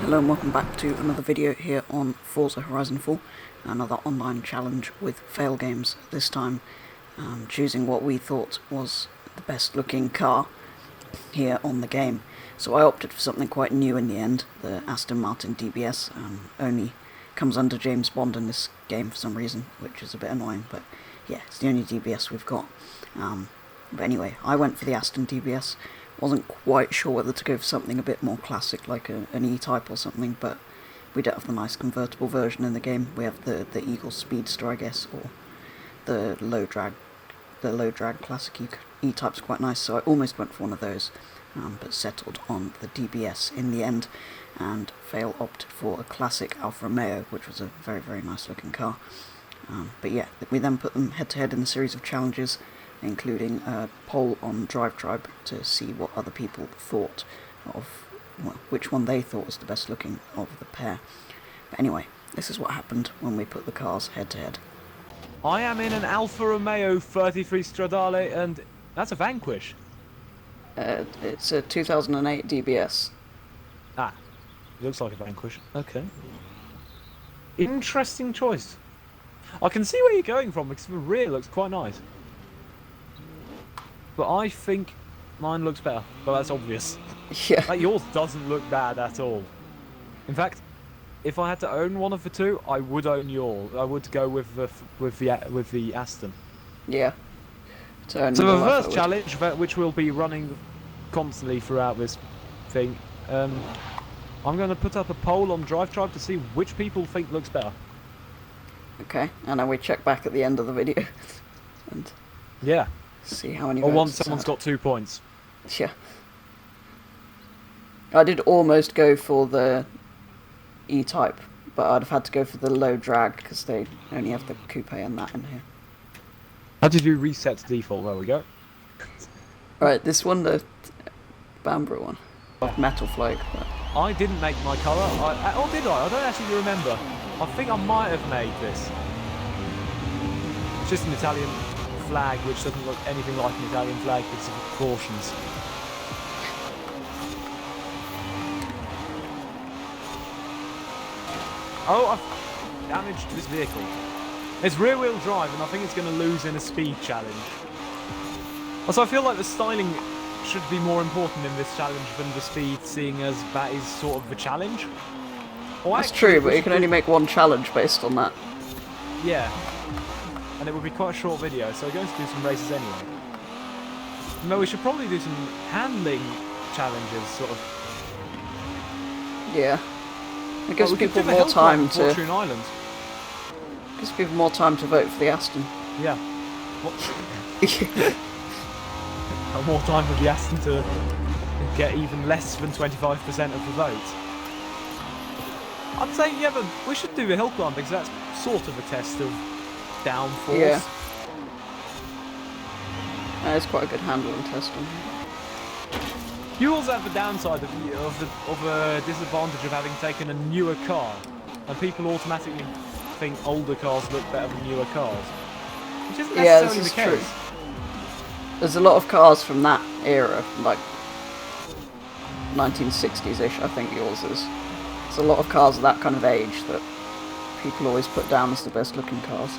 Hello and welcome back to another video here on Forza Horizon 4, another online challenge with Failgames, this time choosing what we thought was the best looking car here on the game. So I opted for something quite new in the end. The Aston Martin DBS only comes under James Bond in this game for some reason, which is a bit annoying, but yeah, it's the only DBS we've got. But anyway, I went for the Aston DBS. Wasn't quite sure whether to go for something a bit more classic, like an E-Type or something, but we don't have the nice convertible version in the game. We have the Eagle Speedster, I guess, or the low drag classic E-Type's quite nice, so I almost went for one of those, but settled on the DBS in the end, and Fail opted for a classic Alfa Romeo, which was a very, very nice looking car. But yeah, we then put them head to head in a series of challenges, including a poll on Drive Tribe to see what other people thought of, well, which one they thought was the best looking of the pair. But anyway, this is what happened when we put the cars head to head. I am in an Alfa Romeo 33 Stradale, and that's a Vanquish. It's a 2008 DBS. Ah, looks like a Vanquish. Okay. Interesting choice. I can see where you're going from, because the rear looks quite nice. But I think mine looks better, but that's obvious. Yeah. Like, yours doesn't look bad at all. In fact, if I had to own one of the two, I would own yours. I would go with the Aston. Yeah. So the first challenge, which we'll be running constantly throughout this thing, I'm going to put up a poll on Drive Tribe to see which people think looks better. Okay, and then we check back at the end of the video and yeah, see how many. Or once someone's got 2 points. Yeah. I did almost go for the E-Type, but I'd have had to go for the low drag because they only have the coupe and that in here. How did you reset to default? There we go. Right, this one, the Bambra one, Metal Flake. But I didn't make my colour. Oh, did I? I don't actually remember. I think I might have made this. It's just an Italian flag, which doesn't look anything like an Italian flag with some proportions. Oh, I've damaged this vehicle. It's rear-wheel drive, and I think it's going to lose in a speed challenge. Also, I feel like the styling should be more important in this challenge than the speed, seeing as that is sort of the challenge. Or that's true, but you can only make one challenge based on that. Yeah. And it would be quite a short video, so we're going to do some races anyway. No, we should probably do some handling challenges, sort of. Yeah. It gives people more time to. Fortune Island. Gives people more time to vote for the Aston. Yeah. What? More time for the Aston to get even less than 25% of the vote. I'd say, yeah, but we should do a hill climb because that's sort of a test of downforce. Yeah. That is quite a good handling test on here. You also have the downside of a disadvantage of having taken a newer car, and people automatically think older cars look better than newer cars, which isn't necessarily the case. True. There's a lot of cars from that era, like 1960s-ish, I think yours is. There's a lot of cars of that kind of age that people always put down as the best looking cars.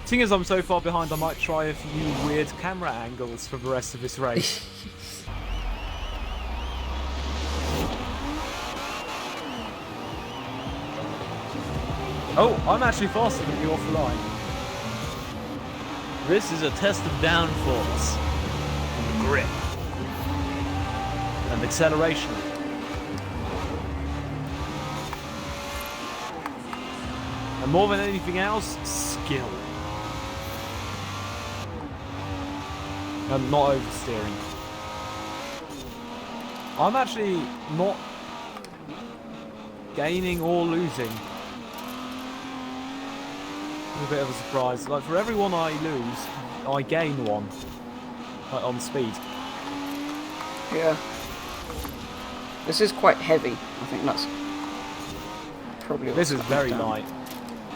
Seeing as I'm so far behind, I might try a few weird camera angles for the rest of this race. Oh, I'm actually faster than you off the line. This is a test of downforce, and grip, and acceleration. And more than anything else, skill. And not oversteering. I'm actually not gaining or losing. A bit of a surprise. Like, for every one I lose, I gain one. Like, on speed. Yeah. This is quite heavy. I think that's probably. This is very light.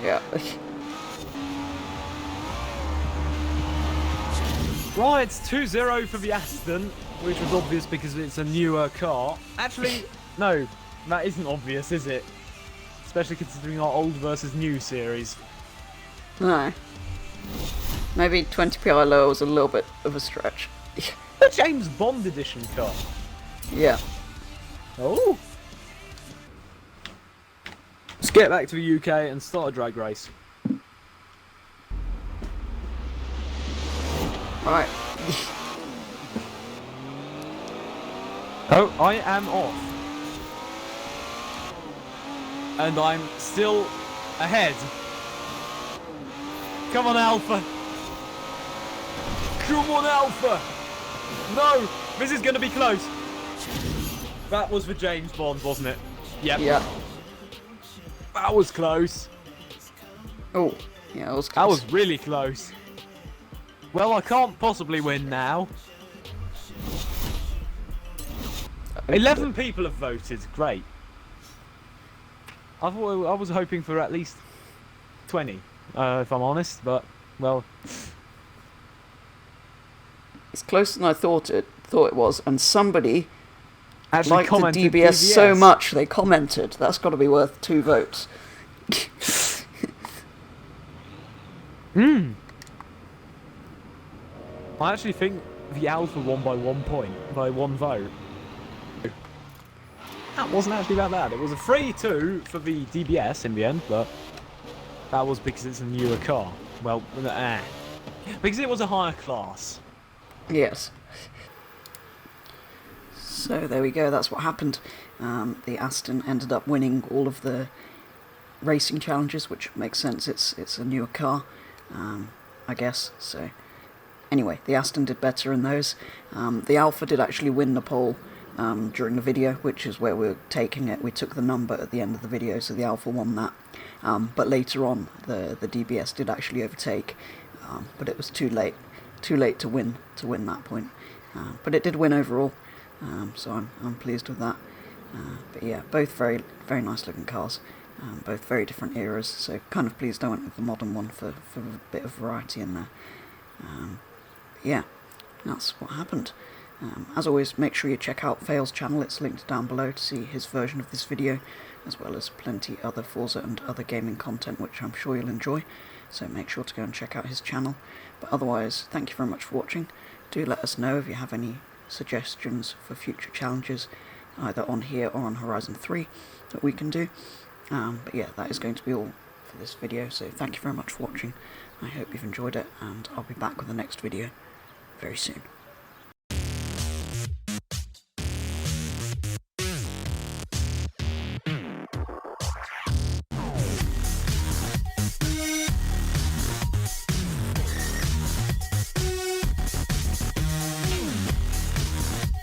Yeah. Right, it's 2-0 for the Aston. which was obvious because it's a newer car. Actually, no, that isn't obvious, is it? Especially considering our old versus new series. No. Maybe 20 PI lower was a little bit of a stretch. The James Bond edition car. Yeah. Oh. Let's get back to the UK and start a drag race. Right. Oh, I am off. And I'm still ahead. Come on, Alpha. Come on, Alpha. No, this is going to be close. That was for James Bond, wasn't it? Yep. Yeah. That was close. Oh, yeah, that was close. That was really close. Well, I can't possibly win now. 11 people have voted. Great. I was hoping for at least 20, if I'm honest, but, well... It's closer than I thought it was, and somebody actually liked the commented DBS so much they commented. That's got to be worth 2 votes. I actually think the Alpha won by 1 point, by 1 vote. That wasn't actually that bad. It was a 3-2 for the DBS in the end, but that was because it's a newer car. Well, because it was a higher class. Yes. So there we go, that's what happened. The Aston ended up winning all of the racing challenges, which makes sense, it's a newer car, I guess. So anyway, the Aston did better in those. The Alpha did actually win the pole during the video, which is where we're taking it. We took the number at the end of the video, so the Alpha won that. But later on, the DBS did actually overtake, but it was too late to win that point. But it did win overall, so I'm pleased with that. But yeah, both very nice looking cars, both very different eras. So kind of pleased I went with the modern one for a bit of variety in there. Yeah, that's what happened. As always, make sure you check out Fail's channel. It's linked down below to see his version of this video, as well as plenty other Forza and other gaming content, which I'm sure you'll enjoy. So make sure to go and check out his channel. But otherwise, thank you very much for watching. Do let us know if you have any suggestions for future challenges, either on here or on Horizon 3, that we can do. But yeah, that is going to be all for this video. So thank you very much for watching. I hope you've enjoyed it, and I'll be back with the next video very soon.